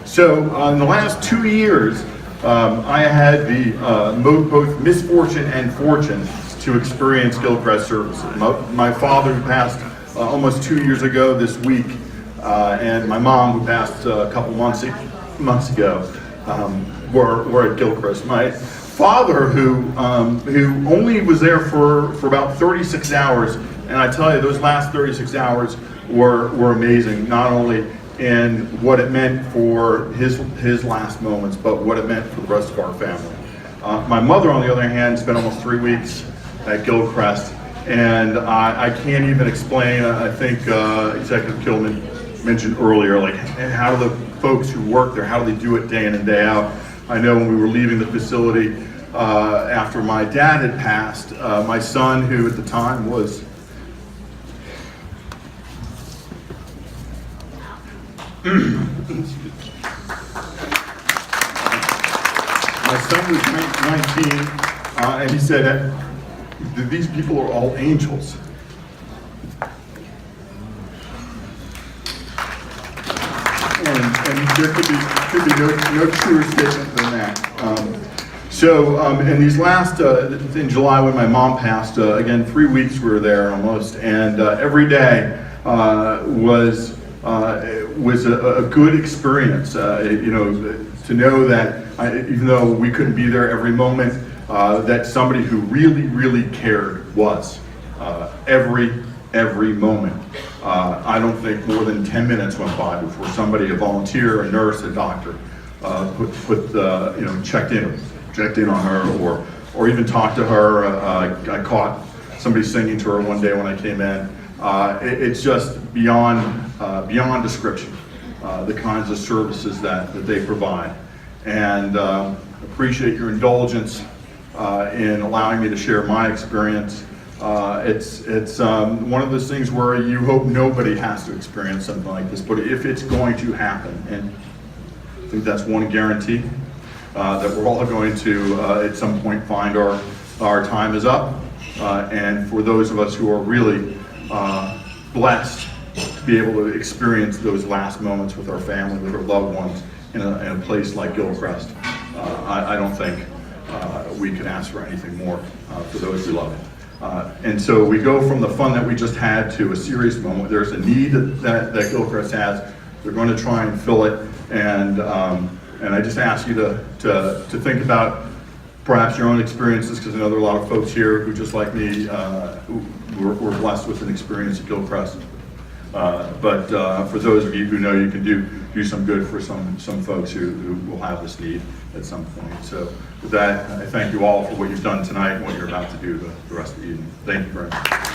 So in the last 2 years, I had the both misfortune and fortune to experience Gilchrist services. My father, who passed almost 2 years ago this week, and my mom, who passed a couple months ago, were at Gilchrist. My father, who only was there for about 36 hours, and I tell you, those last 36 hours were amazing, not only in what it meant for his last moments, but what it meant for the rest of our family. My mother, on the other hand, spent almost 3 weeks at Gilchrist, and I can't even explain. I think Executive Kilman mentioned earlier, like, how do the folks who work there, how do they do it day in and day out? I know when we were leaving the facility after my dad had passed, my son, who at the time was my son was 19, and he said, these people are all angels. And there could be no truer statement than that. So in these last, in July when my mom passed, again, 3 weeks we were there almost, and every day was a good experience. To know that even though we couldn't be there every moment, that somebody who really cared was every moment. I don't think more than 10 minutes went by before somebody, a volunteer, a nurse, a doctor, checked in on her, or even talked to her. I caught somebody singing to her one day when I came in. It's just beyond description, the kinds of services that they provide. And appreciate your indulgence in allowing me to share my experience. It's one of those things where you hope nobody has to experience something like this, but if it's going to happen, and I think that's one guarantee, that we're all going to at some point find our time is up, and for those of us who are really blessed to be able to experience those last moments with our family, with our loved ones in a place like Gilchrist, I don't think we can ask for anything more for those we love. And so we go from the fun that we just had to a serious moment. There's a need that Gilchrist has. They're going to try and fill it, and I just ask you to think about perhaps your own experiences, because I know there are a lot of folks here who, just like me, who were blessed with an experience at Gilchrist. But for those of you who know you can do some good for some folks who will have this need at some point. So with that, I thank you all for what you've done tonight and what you're about to do the rest of the evening. Thank you very much.